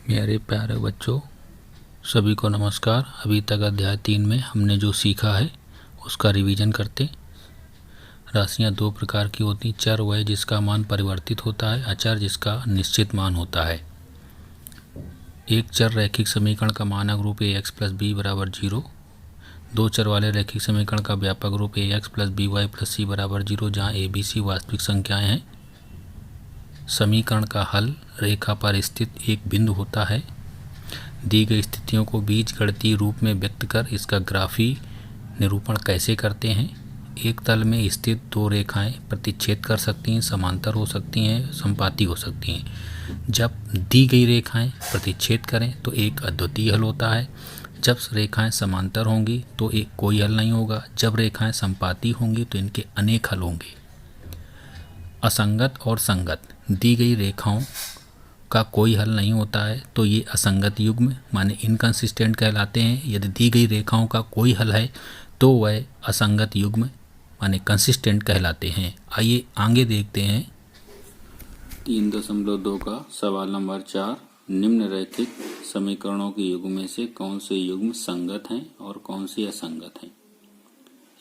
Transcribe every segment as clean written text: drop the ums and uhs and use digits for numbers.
मेरे प्यारे बच्चों, सभी को नमस्कार। अभी तक अध्याय 3 में हमने जो सीखा है उसका रिवीजन करते। राशियां दो प्रकार की होती, चर वह जिसका मान परिवर्तित होता है, अचर जिसका निश्चित मान होता है। एक चर रैखिक समीकरण का मानक रूप ax प्लस बी बराबर 0। दो चर वाले रैखिक समीकरण का व्यापक रूप ax plus b y plus c बराबर 0, जहाँ ए बी सी वास्तविक संख्याएं हैं। समीकरण का हल रेखा पर स्थित एक बिंदु होता है। दी गई स्थितियों को बीजगणितीय रूप में व्यक्त कर इसका ग्राफी निरूपण कैसे करते हैं। एक तल में स्थित दो रेखाएं प्रतिच्छेद कर सकती हैं, समांतर हो सकती हैं, संपाती हो सकती हैं। जब दी गई रेखाएं प्रतिच्छेद करें तो एक अद्वितीय हल होता है। जब रेखाएं समांतर होंगी तो एक कोई हल नहीं होगा। जब रेखाएं संपाती होंगी तो इनके अनेक हल होंगे। असंगत और संगत दी गई रेखाओं का कोई हल नहीं होता है तो ये असंगत युग्म माने इनकंसिस्टेंट कहलाते हैं। यदि दी गई रेखाओं का कोई हल है तो वह असंगत युग्म माने कंसिस्टेंट कहलाते हैं। आइए आगे देखते हैं 3.2 का सवाल नंबर 4। निम्नलिखित समीकरणों के युग्म में से कौन से युग्म संगत हैं और कौन से असंगत हैं।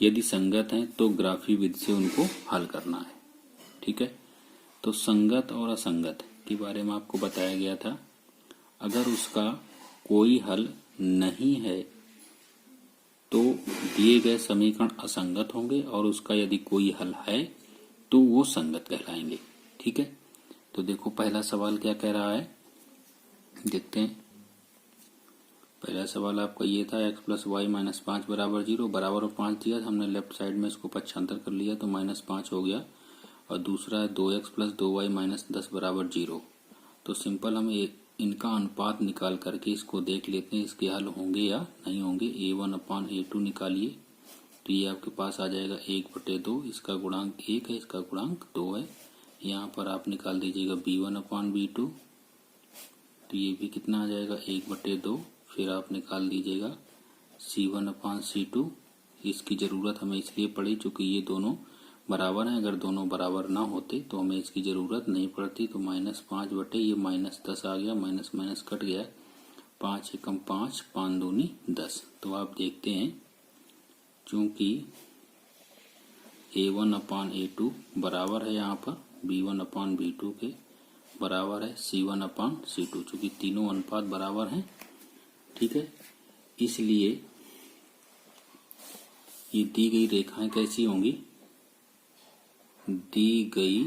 यदि संगत हैं तो ग्राफी विधि से उनको हल करना है। ठीक है, तो संगत और असंगत के बारे में आपको बताया गया था। अगर उसका कोई हल नहीं है तो दिए गए समीकरण असंगत होंगे और उसका यदि कोई हल है तो वो संगत कहलाएंगे। ठीक है, तो देखो पहला सवाल क्या कह रहा है, देखते हैं। पहला सवाल आपका ये था x प्लस वाई माइनस 5 बराबर 0। बराबर और 5 दिया, हमने लेफ्ट साइड में इसको पक्षांतर कर लिया तो -5 हो गया। और दूसरा है 2x प्लस 2y माइनस 10 बराबर 0। तो सिंपल हम इनका अनुपात निकाल करके इसको देख लेते हैं, इसके हल होंगे या नहीं होंगे। a1/a2 निकालिए तो ये आपके पास आ जाएगा 1/2। इसका गुणांक 1 है, इसका गुणांक 2 है। यहाँ पर आप निकाल दीजिएगा b1/b2 तो ये भी कितना आ जाएगा 1/2। फिर आप निकाल दीजिएगा c1/c2। इसकी ज़रूरत हमें इसलिए पड़ी चूँकि ये दोनों बराबर हैं। अगर दोनों बराबर ना होते तो हमें इसकी ज़रूरत नहीं पड़ती। तो -5 बटे ये -10 आ गया, माइनस माइनस कट गया, 5 एकम 5, 5 दूनी 10। तो आप देखते हैं चूँकि a1/a2 बराबर है यहाँ पर b1/b2 के बराबर है c1/c2, चूँकि तीनों अनुपात बराबर हैं। ठीक है, इसलिए ये दी गई रेखाएं कैसी होंगी, दी गई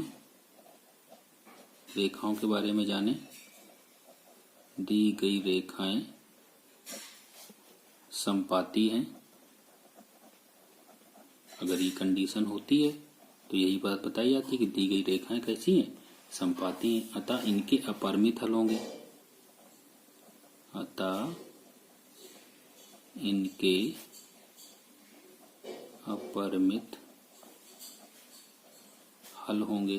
रेखाओं के बारे में जाने। दी गई रेखाएं संपाती हैं। अगर ये कंडीशन होती है तो यही बात बताई जाती है कि दी गई रेखाएं कैसी हैं, संपाती हैं। अतः इनके अपरिमित हल होंगे। अतः इनके अपरिमित हल होंगे।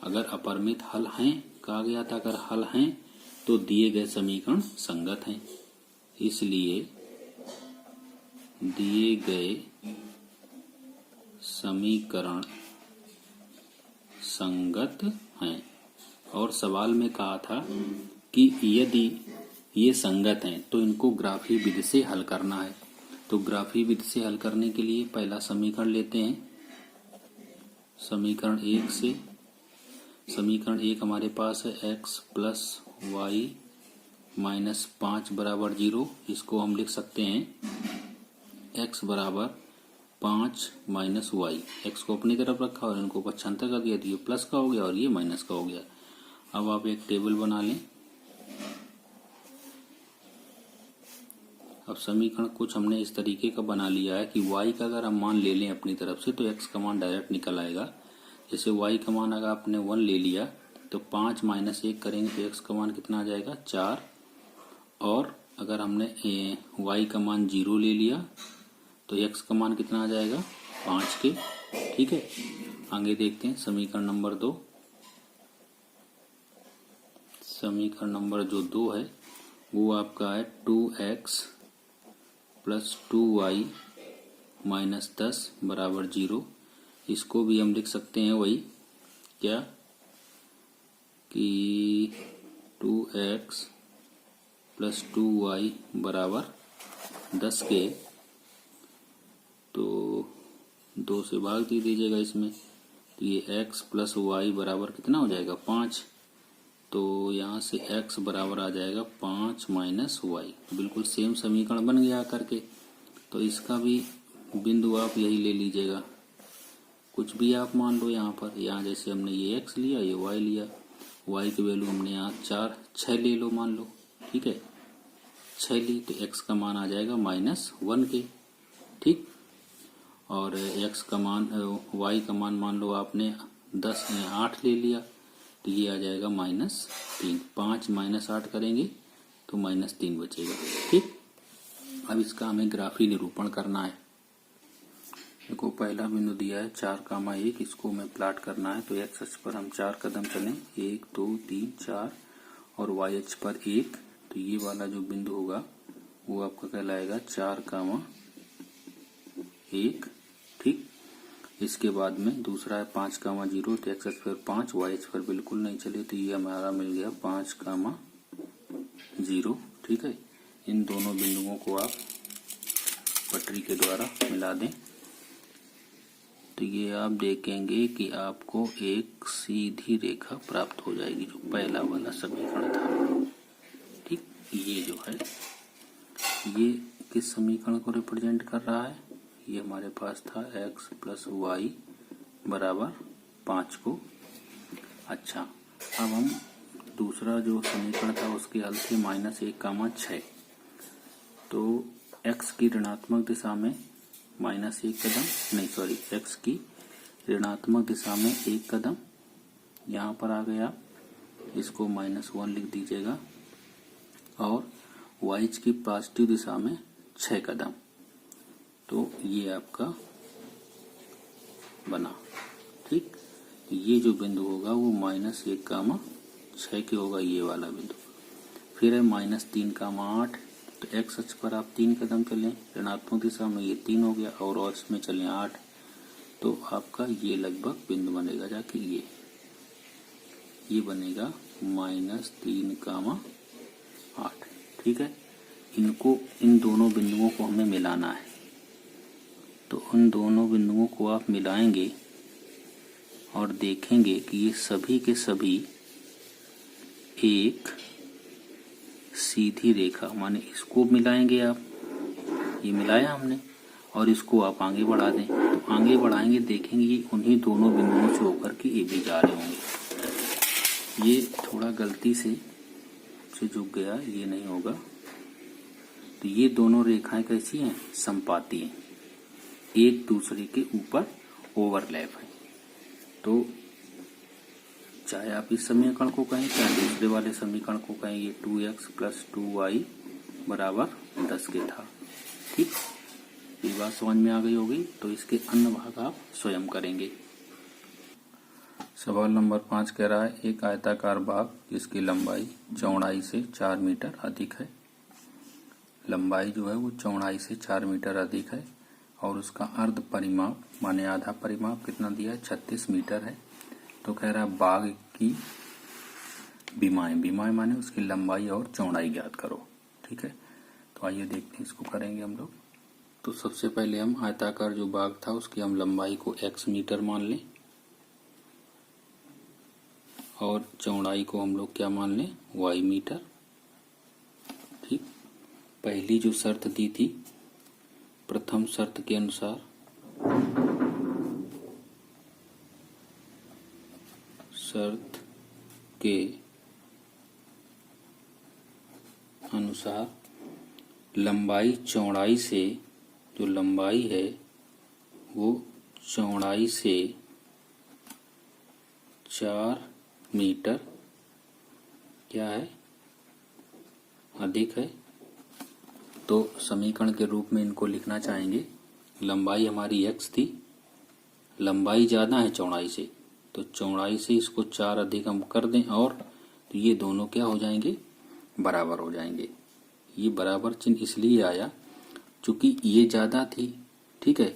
अगर अपरिमित हल हैं, कहा गया था अगर हल हैं तो दिए गए समीकरण संगत हैं। इसलिए दिए गए समीकरण संगत हैं। और सवाल में कहा था कि यदि ये संगत हैं तो इनको ग्राफी विधि से हल करना है। तो ग्राफी विधि से हल करने के लिए पहला समीकरण लेते हैं। समीकरण 1 से, समीकरण 1 हमारे पास है x प्लस वाई माइनस 5 बराबर 0। इसको हम लिख सकते हैं x बराबर 5 माइनस वाई। एक्स को अपनी तरफ रखा और इनको पक्षांतर कर दिया तो ये प्लस का हो गया और ये माइनस का हो गया। अब आप एक टेबल बना लें। अब समीकरण कुछ हमने इस तरीके का बना लिया है कि y का अगर हम मान ले लें अपनी तरफ से तो x का मान डायरेक्ट निकल आएगा। जैसे y का मान अगर आपने 1 ले लिया तो 5 माइनस 1 करेंगे तो x का मान कितना आ जाएगा 4। और अगर हमने y का मान 0 ले लिया तो x का मान कितना आ जाएगा 5 के। ठीक है, आगे देखते हैं समीकरण नंबर 2। समीकरण नंबर जो 2 है वो आपका है 2x प्लस 2y माइनस 10 बराबर 0। इसको भी हम लिख सकते हैं वही क्या कि 2x प्लस 2y बराबर 10 के, तो 2 से भाग दे दीजिएगा इसमें, तो ये x प्लस वाई बराबर कितना हो जाएगा 5। तो यहाँ से x बराबर आ जाएगा 5 माइनस वाई। बिल्कुल सेम समीकरण बन गया करके। तो इसका भी बिंदु आप यही ले लीजिएगा, कुछ भी आप मान लो यहाँ पर। यहाँ जैसे हमने ये x लिया, ये y लिया, y की वैल्यू हमने यहाँ 6 ले लो मान लो, ठीक है, 6 ली तो x का मान आ जाएगा -1 के, ठीक। और x का मान y का मान मान लो आपने 8 ले लिया, तो ये आ जाएगा -3। 5 - 8 करेंगे तो -3 बचेगा, ठीक। अब इसका हमें ग्राफी निरूपण करना है। देखो पहला बिंदु दिया है 4,1, इसको हमें प्लाट करना है। तो x अक्ष पर हम 4 कदम चलें, 1 2 3 4, और y अक्ष पर 1। तो ये वाला जो बिंदु होगा वो आपका कहलाएगा 4,1, ठीक। इसके बाद में दूसरा है 5,0, तो x अक्ष पर 5, y अक्ष पर बिल्कुल नहीं चले, तो ये हमारा मिल गया 5,0, ठीक है। इन दोनों बिंदुओं को आप पटरी के द्वारा मिला दें, तो ये आप देखेंगे कि आपको एक सीधी रेखा प्राप्त हो जाएगी, जो पहला वाला समीकरण था, ठीक। ये जो है ये किस समीकरण को रिप्रेजेंट कर रहा है? ये हमारे पास था x प्लस वाई बराबर 5 को। अच्छा, अब हम दूसरा जो समीकरण था उसके हल थे -1,6। तो x की ऋणात्मक दिशा में -1 कदम, नहीं सॉरी, x की ऋणात्मक दिशा में 1 कदम यहाँ पर आ गया, इसको -1 लिख दीजिएगा। और y की पॉजिटिव दिशा में 6 कदम, तो ये आपका बना, ठीक। ये जो बिंदु होगा वो -1,6 के होगा, ये वाला बिंदु। फिर है -3,8, तो x अक्ष पर आप 3 कदम चलें, ऋणात्मक दिशा में ये 3 हो गया, और इसमें चलें 8, तो आपका ये लगभग बिंदु बनेगा जाके ये बनेगा -3,8, ठीक है। इन दोनों बिंदुओं को हमें मिलाना है, तो उन दोनों बिंदुओं को आप मिलाएंगे और देखेंगे कि ये सभी के सभी एक सीधी रेखा, माने इसको मिलाएंगे आप, ये मिलाया हमने, और इसको आप आगे बढ़ा दें, तो आगे बढ़ाएंगे देखेंगे ये उन्हीं दोनों बिंदुओं से होकर के ये भी जा रहे होंगे। ये थोड़ा गलती से जुड़ गया, ये नहीं होगा। तो ये दोनों रेखाएं कैसी हैं? समपाती हैं, एक दूसरे के ऊपर ओवरलैप है। तो चाहे आप इस समीकरण को कहें, चाहे दूसरे वाले समीकरण को कहें, ये 2x प्लस 2y बराबर 10 के था, ठीक। ये बात समझ में आ गई होगी। तो इसके अन्य भाग आप स्वयं करेंगे। सवाल नंबर 5 कह रहा है, एक आयताकार भाग जिसकी लंबाई चौड़ाई से 4 मीटर अधिक है। लंबाई जो है वो चौड़ाई से 4 मीटर अधिक है, और उसका अर्ध परिमाप माने आधा परिमाप कितना दिया है? 36 मीटर है। तो कह रहा है भाग की विमाएं माने उसकी लंबाई और चौड़ाई ज्ञात करो, ठीक है। तो आइए देखते हैं, इसको करेंगे हम लोग। तो सबसे पहले हम आयताकार जो भाग था उसकी हम लंबाई को x मीटर मान लें, और चौड़ाई को हम लोग क्या मान लें? y मीटर, ठीक। पहली जो शर्त दी थी, प्रथम शर्त के अनुसार लंबाई चौड़ाई से, जो लंबाई है वो चौड़ाई से 4 मीटर क्या है? अधिक है। तो समीकरण के रूप में इनको लिखना चाहेंगे। लंबाई हमारी x थी, लंबाई ज्यादा है चौड़ाई से, तो चौड़ाई से इसको 4 अधिक हम कर दें, और तो ये दोनों क्या हो जाएंगे? बराबर हो जाएंगे। ये बराबर चिन्ह इसलिए आया चूंकि ये ज्यादा थी, ठीक है,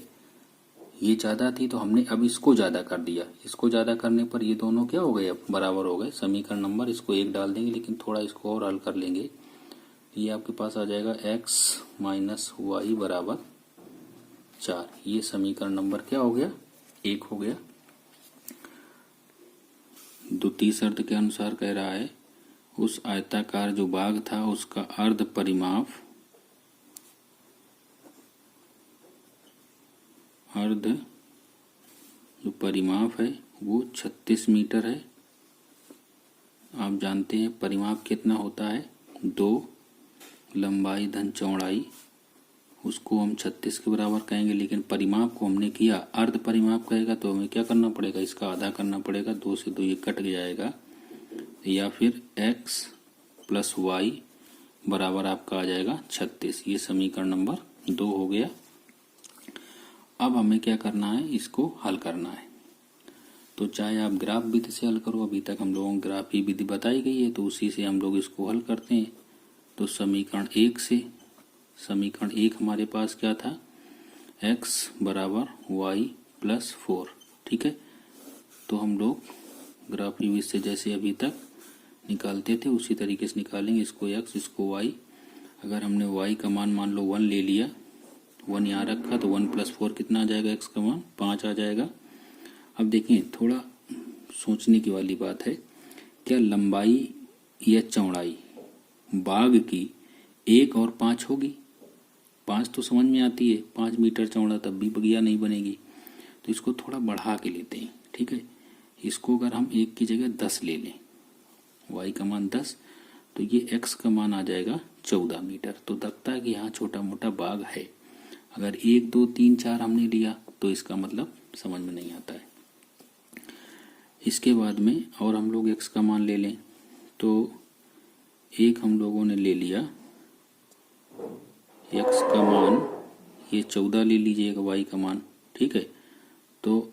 ये ज़्यादा थी तो हमने अब इसको ज़्यादा कर दिया। इसको ज़्यादा करने पर ये दोनों क्या हो गए, अब बराबर हो गए। समीकरण नंबर इसको 1 डाल देंगे, लेकिन थोड़ा इसको और हल कर लेंगे। ये आपके पास आ जाएगा x माइनस वाई बराबर 4। ये समीकरण नंबर क्या हो गया, 1 हो गया। द्वितीय शर्त के अनुसार कह रहा है उस आयताकार जो बाग था उसका अर्ध जो परिमाप है वो 36 मीटर है। आप जानते हैं परिमाप कितना होता है, 2 लंबाई धन चौड़ाई, उसको हम 36 के बराबर कहेंगे। लेकिन परिमाप को हमने किया अर्ध परिमाप कहेगा तो हमें क्या करना पड़ेगा, इसका आधा करना पड़ेगा। 2 से 2 ये कट जाएगा, या फिर x प्लस वाई बराबर आपका आ जाएगा 36। ये समीकरण नंबर 2 हो गया। अब हमें क्या करना है, इसको हल करना है। तो चाहे आप ग्राफ विधि से हल करो, अभी तक हम लोगों को ग्राफ की विधि बताई गई है तो उसी से हम लोग इसको हल करते हैं। तो समीकरण 1 से, समीकरण 1 हमारे पास क्या था, x बराबर वाई प्लस 4। ठीक है, तो हम लोग ग्राफ की विधि से जैसे अभी तक निकालते थे उसी तरीके से निकालेंगे। इसको x, इसको y। अगर हमने y का मान लो 1 ले लिया, 1 यहाँ रखा तो 1 प्लस 4 कितना आ जाएगा, x का मान 5 आ जाएगा। अब देखिए थोड़ा सोचने की वाली बात है, क्या लंबाई या चौड़ाई बाग की 1 और 5 होगी? 5 तो समझ में आती है, 5 मीटर चौड़ा, तब भी बगिया नहीं बनेगी। तो इसको थोड़ा बढ़ा के लेते हैं। ठीक है, इसको अगर हम 1 की जगह 10 ले लें, y का मान 10, तो ये x का मान आ जाएगा 14 मीटर। तो लगता है कि यहाँ छोटा मोटा बाग है। अगर 1 2 3 4 हमने लिया तो इसका मतलब समझ में नहीं आता है। इसके बाद में और हम लोग x का मान ले लें, तो 1 हम लोगों ने ले लिया, x का मान ये 14 ले लीजिएगा, y का मान। ठीक है, तो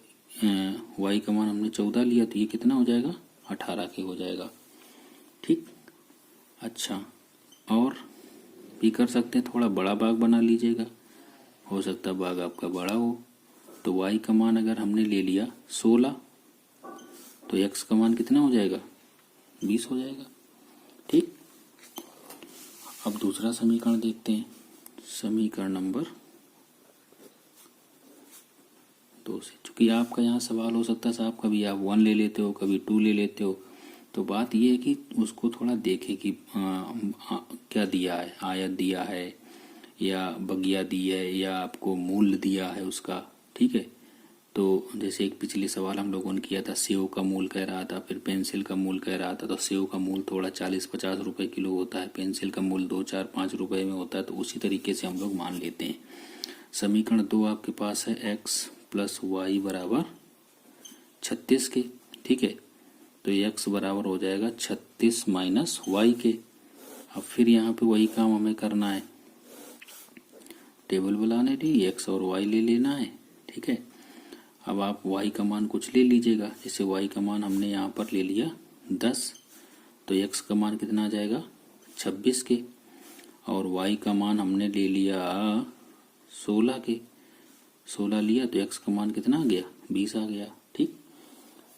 y का मान हमने 14 लिया तो ये कितना हो जाएगा, 18 के हो जाएगा। ठीक, अच्छा, और भी कर सकते हैं, थोड़ा बड़ा बाग बना लीजिएगा, हो सकता है बाग आपका बड़ा हो। तो y का मान अगर हमने ले लिया 16, तो x का मान कितना हो जाएगा, 20 हो जाएगा। ठीक, अब दूसरा समीकरण देखते हैं, समीकरण नंबर 2 से। चूंकि आपका यहाँ सवाल हो सकता है साहब कभी आप 1 ले लेते हो, कभी 2 ले लेते हो, तो बात ये है कि उसको थोड़ा देखें कि क्या दिया है, आयत दिया है या बगिया दी है या आपको मूल दिया है उसका। ठीक है, तो जैसे एक पिछले सवाल हम लोगों ने किया था, सेव का मूल कह रहा था, फिर पेंसिल का मूल कह रहा था। तो सेव का मूल थोड़ा 40-50 रुपए किलो होता है, पेंसिल का मूल 2-4-5 रुपए में होता है। तो उसी तरीके से हम लोग मान लेते हैं। समीकरण 2 आपके पास है x प्लस वाई बराबर 36 के। ठीक है, तो x बराबर हो जाएगा 36 माइनस वाई के। अब फिर यहाँ पे वही काम हमें करना है, टेबल बनाने दी, x और y ले लेना है। ठीक है, अब आप y का मान कुछ ले लीजिएगा, जैसे y का मान हमने यहाँ पर ले लिया 10, तो x का मान कितना आ जाएगा 26 के, और y का मान हमने ले लिया 16 के, 16 लिया तो x का मान कितना आ गया, 20 आ गया। ठीक,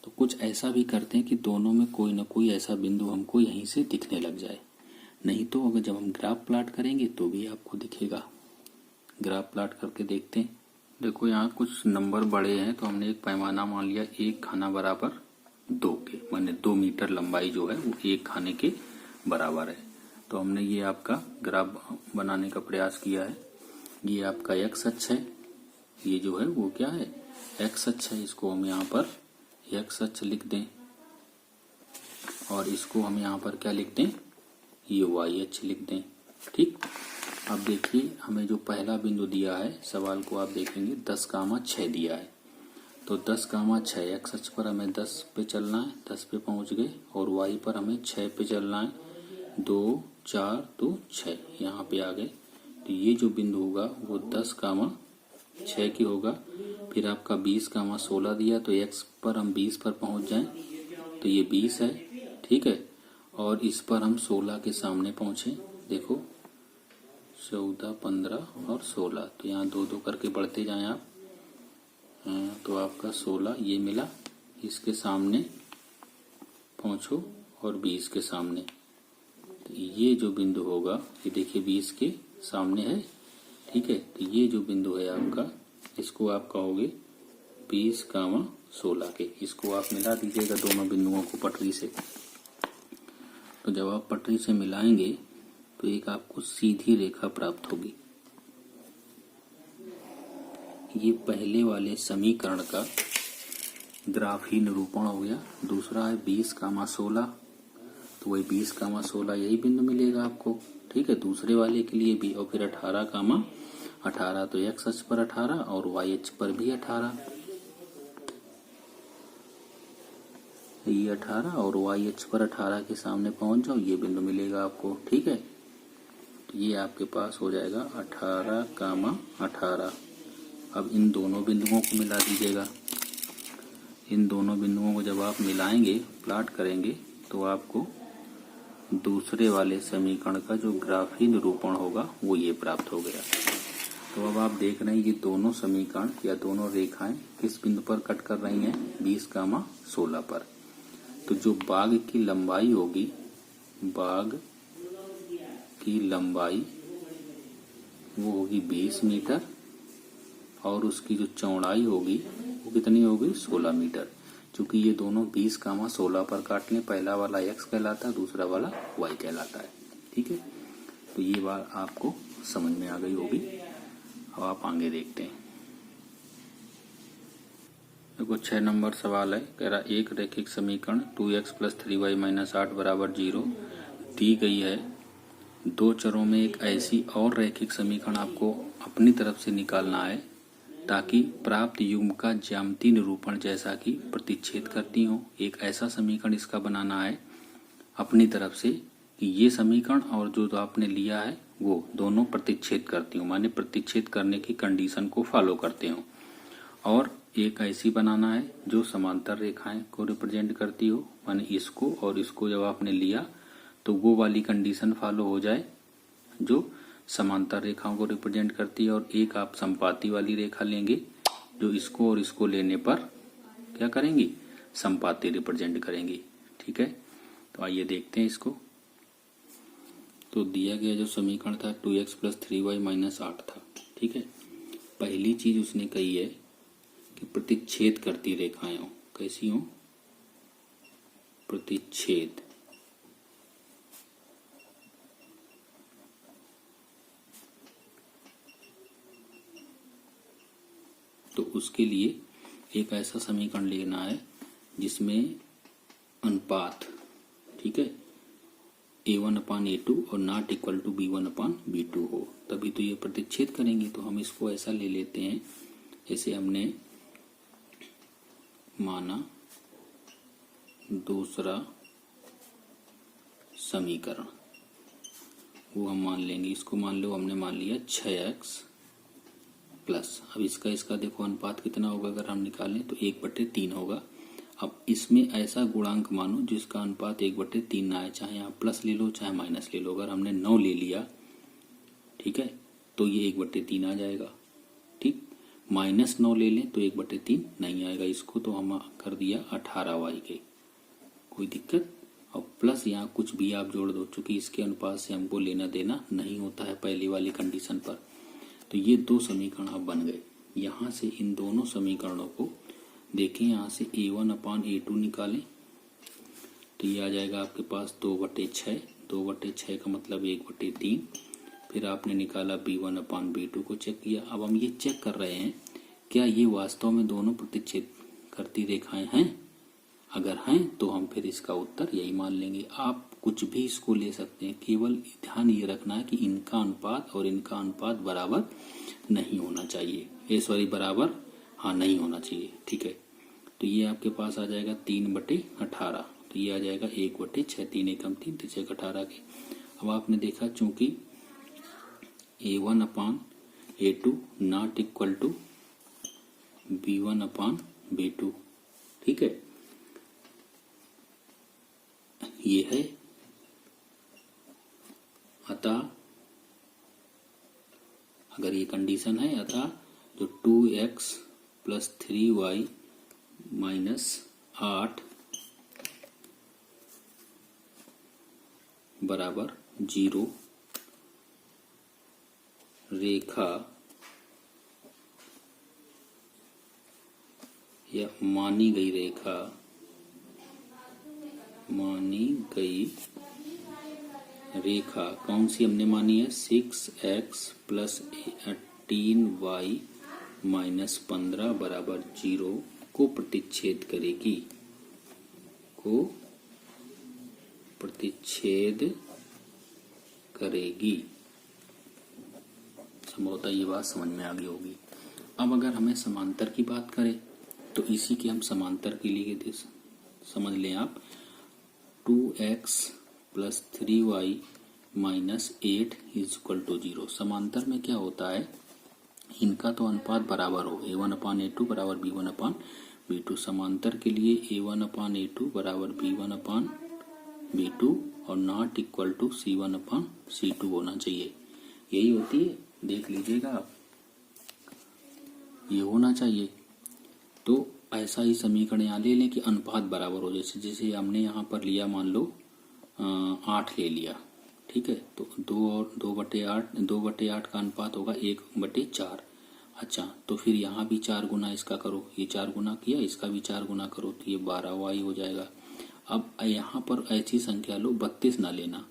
तो कुछ ऐसा भी करते हैं कि दोनों में कोई ना कोई ऐसा बिंदु हमको यहीं से दिखने लग जाए, नहीं तो अगर जब हम ग्राफ प्लॉट करेंगे तो भी आपको दिखेगा। ग्राफ प्लॉट करके देखते हैं। देखो यहाँ कुछ नंबर बड़े हैं तो हमने एक पैमाना मान लिया, 1 खाना बराबर 2 के, माने 2 मीटर लंबाई जो है वो 1 खाने के बराबर है। तो हमने ये आपका ग्राफ बनाने का प्रयास किया है। ये आपका x अक्ष है, ये जो है वो क्या है, x अक्ष है। इसको हम यहाँ पर x अक्ष लिख दें, और इसको हम यहाँ पर क्या लिख दें, ये y अक्ष लिख दें। ठीक, अब देखिए हमें जो पहला बिंदु दिया है, सवाल को आप देखेंगे 10,6 दिया है। तो 10,6 x अक्ष पर हमें 10 पे चलना है, 10 पे पहुंच गए, और y पर हमें 6 पे चलना है, 2 4 तो 6 यहाँ पे आ गए। तो ये जो बिंदु होगा वो 10,6 की होगा। फिर आपका 20,16 दिया, तो x पर हम 20 पर पहुंच जाएं तो ये 20 है। ठीक है, और इस पर हम 16 के सामने पहुंचे, देखो 14 15 और 16, तो यहाँ 2 2 करके बढ़ते जाएं आप। तो आपका 16 ये मिला, इसके सामने पहुंचो और 20 के सामने, तो ये जो बिंदु होगा ये देखिए 20 के सामने है, ठीक है। तो ये जो बिंदु है आपका, इसको आप कहोगे 20, 16 के, इसको आप मिला दीजिएगा दोनों बिंदुओं को पटरी से। तो जब आप पटरी से मिलाएंगे तो एक आपको सीधी रेखा प्राप्त होगी। ये पहले वाले समीकरण का ग्राफी निरूपण हो गया। दूसरा है 20, 16, तो वही 20, 16 यही बिंदु मिलेगा आपको, ठीक है, दूसरे वाले के लिए भी। और फिर 18, तो एक्स अक्ष पर 18 और वाई अक्ष पर भी 18, ये 18 और वाई अक्ष पर 18 के सामने पहुंच जाओ, ये बिंदु मिलेगा आपको, ठीक है। तो ये आपके पास हो जाएगा 18, 18। अब इन दोनों बिंदुओं को मिला दीजिएगा। इन दोनों बिंदुओं को जब आप मिलाएंगे, प्लॉट करेंगे, तो आपको दूसरे वाले समीकरण का जो ग्राफी निरूपण होगा वो ये प्राप्त हो गया। तो अब आप देख रहे हैं ये दोनों समीकरण या दोनों रेखाएं किस बिंदु पर कट कर रही हैं, 20, 16 पर। तो जो बाग की लंबाई होगी, बाग की लंबाई वो होगी 20 मीटर और उसकी जो चौड़ाई होगी वो कितनी होगी, 16 मीटर। क्योंकि ये दोनों 20, 16 पर काटने, पहला वाला x कहलाता है, दूसरा वाला y कहलाता है, ठीक है। तो ये बात आपको समझ में आ गई होगी। अब आप आगे देखते हैं। देखो 6 नंबर सवाल है, कह रहा एक रैखिक समीकरण 2x + 3y - 8 = 0 दी गई है। दो चरों में एक ऐसी और रैखिक समीकरण आपको अपनी तरफ से निकालना है ताकि प्राप्त युग्म का ज्यामितीय निरूपण जैसा कि प्रतिच्छेद करती हो। एक ऐसा समीकरण इसका बनाना है अपनी तरफ से कि ये समीकरण और जो आपने लिया है वो दोनों प्रतिच्छेद करती हो, माने प्रतिच्छेद करने की कंडीशन को फॉलो करते हो। और एक ऐसी बनाना है जो समांतर रेखाएं को रिप्रेजेंट करती हो, माने इसको और इसको जब आपने लिया तो वो वाली कंडीशन फॉलो हो जाए जो समांतर रेखाओं को रिप्रेजेंट करती है। और एक आप संपाती वाली रेखा लेंगे जो इसको और इसको लेने पर क्या करेंगी, संपाती रिप्रेजेंट करेंगी, ठीक है। तो आइए देखते हैं इसको। तो दिया गया जो समीकरण था 2x + 3y - 8 था, ठीक है। पहली चीज उसने कही है कि प्रतिच्छेद करती रेखाएं हो, कैसी हो, प्रतिच्छेद। तो उसके लिए एक ऐसा समीकरण लेना है जिसमें अनुपात, ठीक है, a1/a2 और नॉट इक्वल टू b1/b2 हो, तभी तो ये प्रतिच्छेद करेंगे। तो हम इसको ऐसा ले लेते हैं, जैसे हमने माना दूसरा समीकरण, वो हम मान लेंगे, इसको मान लो हमने मान लिया 6x प्लस। अब इसका देखो अनुपात कितना होगा, अगर हम निकालें तो 1/3 होगा। अब इसमें ऐसा गुणांक मानो जिसका अनुपात 1/3 ना आए, चाहे आप प्लस ले लो चाहे माइनस ले लो। अगर हमने 9 ले लिया, ठीक है, तो ये 1/3 आ जाएगा, ठीक। -9 ले लें तो 1/3 नहीं आएगा, इसको तो हम कर दिया 18y के, कोई दिक्कत। और प्लस यहाँ कुछ भी आप जोड़ दो, चूंकि इसके अनुपात से हमको लेना देना नहीं होता है पहली वाली कंडीशन पर। तो ये दो समीकरण अब बन गए। यहाँ से इन दोनों समीकरणों को देखें, यहाँ से a1/a2 निकालें तो ये आ जाएगा आपके पास 2/6, 2/6 का मतलब 1/3। फिर आपने निकाला b1/b2 को चेक किया। अब हम ये चेक कर रहे हैं क्या ये वास्तव में दोनों प्रतिच्छेद करती रेखाएं हैं। अगर हैं तो हम फिर इसका उत्तर यही मान लेंगे। आप कुछ भी इसको ले सकते हैं, केवल ध्यान ये रखना है कि इनका अनुपात और इनका अनुपात बराबर नहीं होना चाहिए, सॉरी बराबर हाँ नहीं होना चाहिए, ठीक है। तो ये आपके पास आ जाएगा 3/18, तो ये आ जाएगा 1/6, 3 एकम 3, 3 छक 18 के। अब आपने देखा चूंकि a1/a2 not equal to b1/b2, ठीक है, ये है। अतः अगर ये कंडीशन है, अतः जो 2x प्लस 3y माइनस 8 बराबर 0 रेखा या मानी गई रेखा कौन सी हमने मानी है? 6x प्लस 18y माइनस 15 बराबर 0 को प्रतिच्छेद करेगी। संभवतः ये बात समझ में आ गई होगी। अब अगर हमें समांतर की बात करें तो इसी के हम समांतर के लिए समझ लें आप 2x plus 3y minus 8 is equal to 0। समांतर में क्या होता है, इनका तो अनुपात बराबर हो, a1/a2 बराबर b1/b2। समांतर के लिए a1/a2 बराबर b1/b2 और नॉट इक्वल टू c1/c2 होना चाहिए। यही होती है, देख लीजिएगा आप, ये होना चाहिए। तो ऐसा ही समीकरण यहाँ ले लें कि अनुपात बराबर हो, जैसे हमने यहाँ पर लिया, मान लो 8 ले लिया, ठीक है, तो 2 और 2/8 का अनुपात होगा 1/4। अच्छा, तो फिर यहाँ भी 4 गुना इसका करो, ये 4 गुना किया, इसका भी 4 गुना करो, तो ये 12y हो जाएगा। अब यहाँ पर ऐसी संख्या लो, 32 ना लेना,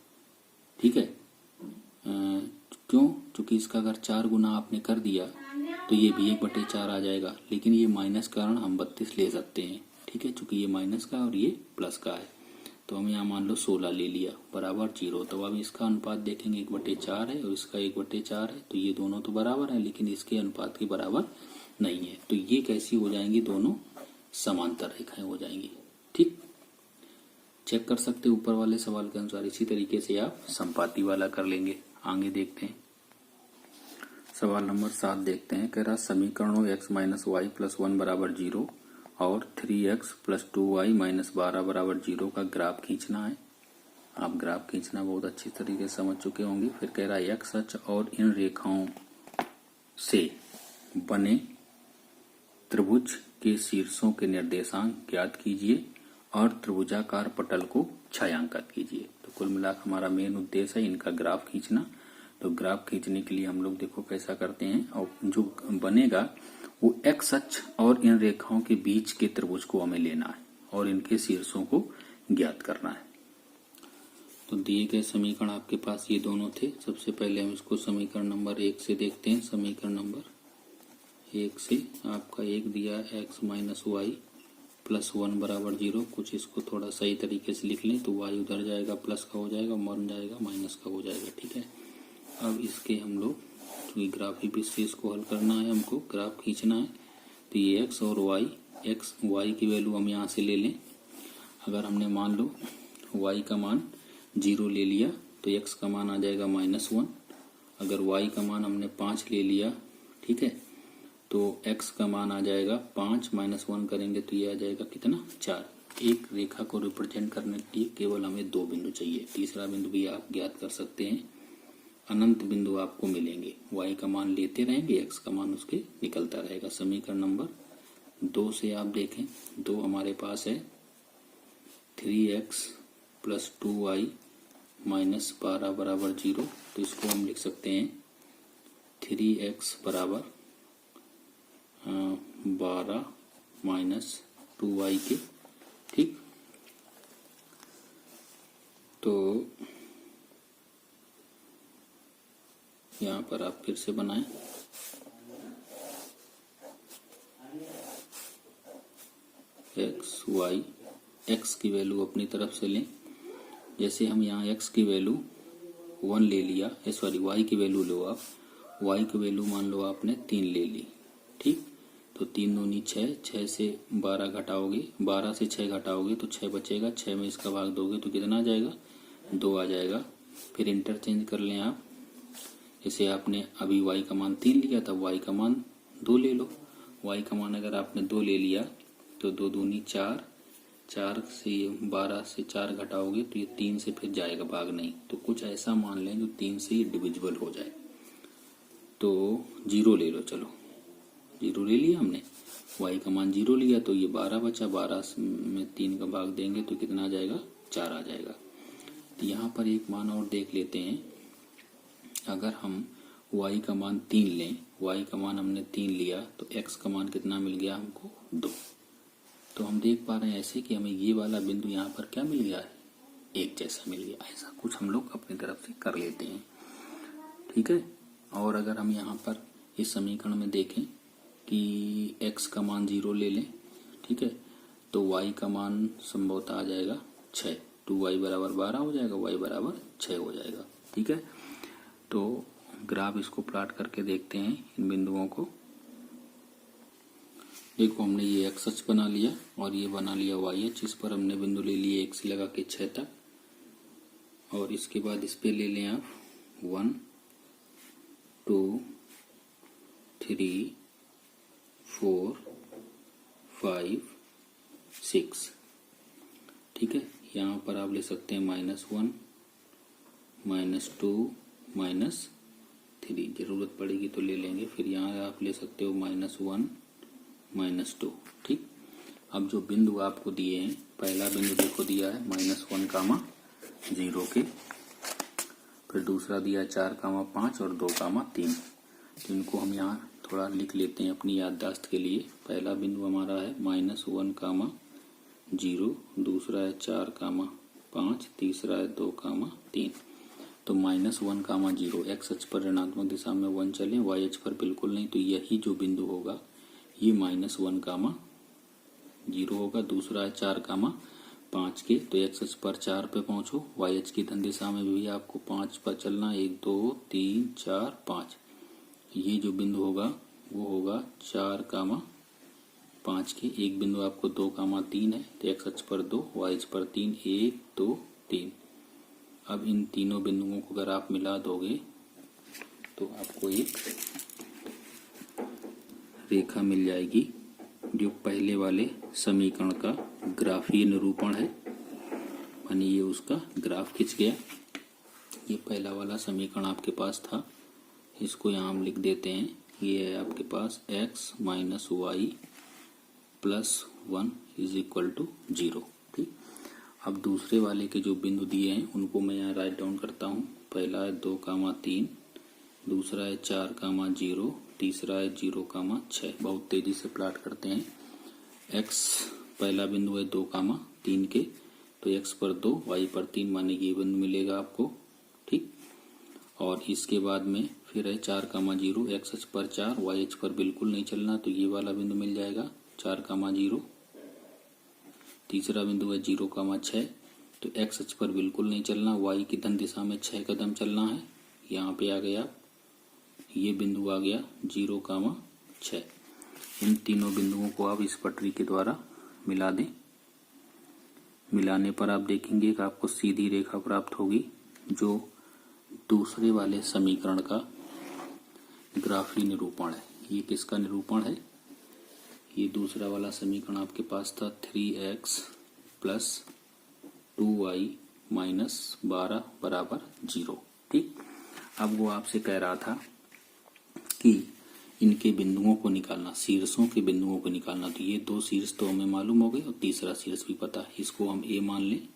ठीक है। क्यों? क्योंकि इसका अगर 4 गुना आपने कर दिया तो ये भी 1/4 आ जाएगा, लेकिन ये माइनस कारण हम 32 ले सकते हैं, ठीक है, क्योंकि ये माइनस का और ये प्लस का है। तो हम यहाँ मान लो 16 ले लिया बराबर 0। तो अब इसका अनुपात देखेंगे 1/4 है और इसका 1/4 है, तो ये दोनों तो बराबर है, लेकिन इसके अनुपात के बराबर नहीं है। तो ये कैसी हो जाएंगी? दोनों समांतर रेखाएं हो जाएंगी। ठीक, चेक कर सकते ऊपर वाले सवाल के अनुसार। इसी तरीके से आप संपाती वाला कर लेंगे। आगे देखते हैं, सवाल नंबर 7 देखते हैं। कह रहा समीकरणों x माइनस वाई प्लस 1 बराबर 0 और 3x प्लस 2y माइनस 12 बराबर 0 का ग्राफ खींचना है। आप ग्राफ खींचना बहुत अच्छी तरीके से समझ चुके होंगे। फिर कह रहा है x अक्ष और इन रेखाओं से बने त्रिभुज के शीर्षों के निर्देशांक ज्ञात कीजिए और त्रिभुजाकार पटल को छायांकित कीजिए। तो कुल मिलाकर हमारा मेन उद्देश्य है इनका ग्राफ खींचना। तो ग्राफ खींचने के लिए हम लोग देखो कैसा करते हैं, और जो बनेगा वो x अक्ष और इन रेखाओं के बीच के त्रिभुज को हमें लेना है और इनके शीर्षों को ज्ञात करना है। तो दिए गए समीकरण आपके पास ये दोनों थे। सबसे पहले हम इसको समीकरण नंबर 1 से देखते हैं। समीकरण नंबर 1 से आपका 1 दिया x माइनस वाई प्लस 1 बराबर 0। कुछ इसको थोड़ा सही तरीके से लिख लें तो y उधर जाएगा, प्लस का हो जाएगा, बन जाएगा, माइनस का हो जाएगा, ठीक है। अब इसके हम लोग क्योंकि ग्राफी विशेष को हल करना है, हमको ग्राफ खींचना है, तो ये x और y की वैल्यू हम यहाँ से ले लें। अगर हमने मान लो y का मान 0 ले लिया तो x का मान आ जाएगा -1। अगर y का मान हमने 5 ले लिया, ठीक है, तो x का मान आ जाएगा 5 -1 करेंगे तो ये आ जाएगा कितना? 4। एक रेखा को रिप्रेजेंट करने के लिए केवल हमें 2 बिंदु चाहिए। तीसरा बिंदु भी आप ज्ञात कर सकते हैं। अनंत बिंदु आपको मिलेंगे, y का मान लेते रहेंगे, x का मान उसके निकलता रहेगा। समीकरण नंबर 2 से आप देखें, 2 हमारे पास है 3x प्लस 2y माइनस 12 बराबर 0। तो इसको हम लिख सकते हैं 3x बराबर 12 माइनस 2y के, ठीक। तो यहाँ पर आप फिर से बनाएं, x की वैल्यू अपनी तरफ से लें। जैसे हम यहाँ x की वैल्यू 1 ले लिया, y की वैल्यू लो आप, y की वैल्यू मान लो आपने 3 ले ली, ठीक। तो 3 दूनी 6, 6 से 12 घटाओगे, 12 से 6 घटाओगे तो 6 बचेगा, 6 में इसका भाग दोगे तो कितना आ जाएगा? 2 आ जाएगा। फिर इंटरचेंज कर लें आप, जैसे आपने अभी y का मान 3 लिया था, y का मान 2 ले लो। y का मान अगर आपने 2 ले लिया तो 2 दूनी 4, 4 से 12 से 4 घटाओगे तो ये 3 से फिर जाएगा, भाग नहीं। तो कुछ ऐसा मान लें जो 3 से ये डिविजिबल हो जाए। तो 0 ले लो, चलो 0 ले लिया हमने। y का मान 0 लिया तो ये 12 बचा, 12 में 3 का भाग देंगे तो कितना आ जाएगा, 4 आ जाएगा। तो यहाँ पर एक मान और देख लेते हैं। अगर हम y का मान 3 लें, y का मान हमने 3 लिया तो x का मान कितना मिल गया हमको, 2। तो हम देख पा रहे हैं ऐसे कि हमें ये वाला बिंदु यहाँ पर क्या मिल गया है, एक जैसा मिल गया। ऐसा कुछ हम लोग अपनी तरफ से कर लेते हैं, ठीक है। और अगर हम यहाँ पर इस समीकरण में देखें कि x का मान 0 ले लें, ठीक है, तो y का मान संभवतः आ जाएगा 6, 2y बराबर 12 हो जाएगा, y बराबर 6 हो जाएगा, ठीक है। तो ग्राफ इसको प्लॉट करके देखते हैं इन बिंदुओं को। देखो हमने ये x अक्ष बना लिया और ये बना लिया y अक्ष। इस पर हमने बिंदु ले लिए 1 से लगा के 6 तक, और इसके बाद इस पे ले लें आप 1 2 3 4 5 6, ठीक है। यहाँ पर आप ले सकते हैं -1 -2 -3, जरूरत पड़ेगी तो ले लेंगे। फिर यहाँ आप ले सकते हो -1 -2, ठीक। अब जो बिंदु आपको दिए हैं, पहला बिंदु देखो दिया है -1, 0 के, फिर दूसरा दिया है 4, 5 और 2, 3। तो इनको हम यहाँ थोड़ा लिख लेते हैं अपनी याददाश्त के लिए। पहला बिंदु हमारा है -1, 0, दूसरा है 4, 5, तीसरा है 2, 3। तो -1, 0 x अक्ष पर ऋणात्मक दिशा में 1 चले, y अक्ष पर बिल्कुल नहीं, तो यही जो बिंदु होगा ये -1, 0 होगा। दूसरा है 4, 5 के, तो x अक्ष पर 4 पे पहुंचो, y अक्ष की धन दिशा में भी आपको 5 पर चलना, 1 2 3 4 5। ये जो बिंदु होगा वो होगा 4, 5 के। एक बिंदु आपको 2, 3 है, तो x अक्ष पर 2, y अक्ष पर 3, 1 2 3। अब इन तीनों बिंदुओं को अगर आप मिला दोगे तो आपको एक रेखा मिल जाएगी जो पहले वाले समीकरण का ग्राफीय निरूपण है, यानी ये उसका ग्राफ खिंच गया। ये पहला वाला समीकरण आपके पास था, इसको यहाँ हम लिख देते हैं। ये है आपके पास x - y + 1 = 0, ठीक। अब दूसरे वाले के जो बिंदु दिए हैं उनको मैं यहाँ राइट डाउन करता हूँ। पहला है 2, 3, दूसरा है 4, 0, तीसरा है 0, 6। बहुत तेजी से प्लॉट करते हैं। x पहला बिंदु है 2, 3 के, तो x पर 2 y पर 3 माने ये बिंदु मिलेगा आपको, ठीक। और इसके बाद में फिर है 4, 0, x अक्ष पर 4, y अक्ष पर बिल्कुल नहीं चलना, तो ये वाला बिंदु मिल जाएगा 4, 0। तीसरा बिंदु है 0, 6, तो x अक्ष पर बिल्कुल नहीं चलना, y की धन दिशा में 6 कदम चलना है। यहाँ पे आ गया, ये बिंदु आ गया 0, 6। इन तीनों बिंदुओं को आप इस पटरी के द्वारा मिला दें। मिलाने पर आप देखेंगे कि आपको सीधी रेखा प्राप्त होगी, जो दूसरे वाले समीकरण का ग्राफीय निरूपण है। ये किसका निरूपण है? ये दूसरा वाला समीकरण आपके पास था 3x + 2y - 12 = 0, ठीक। अब वो आपसे कह रहा था कि इनके बिंदुओं को निकालना, शीर्षों के बिंदुओं को निकालना। तो ये 2 शीर्ष तो हमें मालूम हो गए और तीसरा शीर्ष भी पता है। इसको हम A मान लें,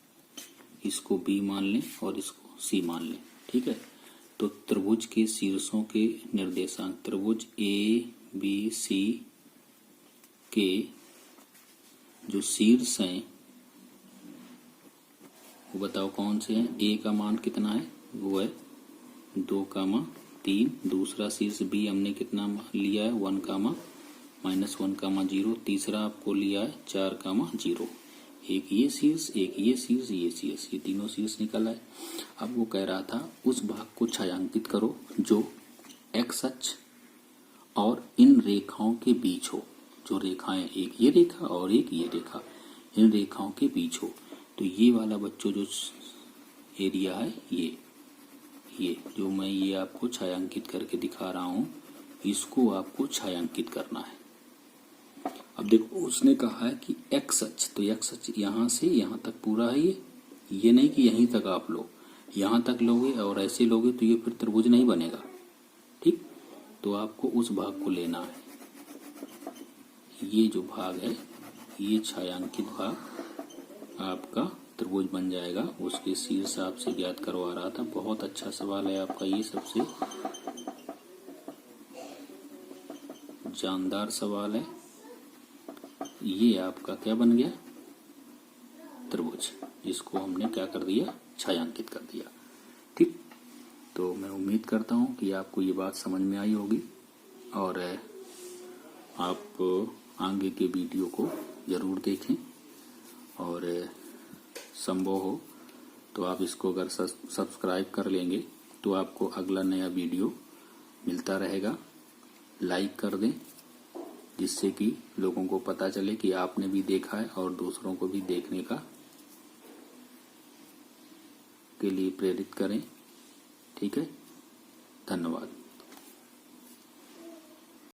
इसको B मान लें और इसको C मान लें, ठीक है। तो त्रिभुज के शीर्षों के निर्देशांक, त्रिभुज ABC के जो शीर्ष हैं वो बताओ कौन से हैं। A का मान कितना है? वो है 2, 3। दूसरा शीर्ष B हमने कितना लिया है? 1, -1, 0। तीसरा आपको लिया है 4, 0। एक ये शीर्ष, एक ये शीर्ष, ये शीर्ष, ये तीनों शीर्ष निकला है। अब वो कह रहा था उस भाग को छायांकित करो जो x अक्ष और इन रेखाओं के बीच हो। जो रेखाएं, एक ये रेखा और एक ये रेखा, इन रेखाओं के बीच हो। तो ये वाला बच्चों जो एरिया है, ये जो मैं ये आपको छायांकित करके दिखा रहा हूँ, इसको आपको छायांकित करना है। अब देखो उसने कहा है कि x अक्ष, तो x अक्ष यहाँ से यहाँ तक पूरा है। ये नहीं कि यहीं तक आप लो, यहाँ तक लोगे और ऐसे लोगे तो ये फिर त्रिभुज नहीं बनेगा, ठीक। तो आपको उस भाग को लेना है। ये जो भाग है, ये छायांकित भाग आपका त्रिभुज बन जाएगा। उसके शीर्ष आपसे ज्ञात करवा रहा था। बहुत अच्छा सवाल है आपका, ये सबसे जानदार सवाल है। ये आपका क्या बन गया, त्रिभुज, जिसको हमने क्या कर दिया, छायांकित कर दिया। ठीक, तो मैं उम्मीद करता हूँ कि आपको ये बात समझ में आई होगी और आप आगे के वीडियो को जरूर देखें और संभव हो तो आप इसको अगर सब्सक्राइब कर लेंगे तो आपको अगला नया वीडियो मिलता रहेगा। लाइक कर दें, जिससे कि लोगों को पता चले कि आपने भी देखा है और दूसरों को भी देखने के लिए प्रेरित करें। ठीक है, धन्यवाद।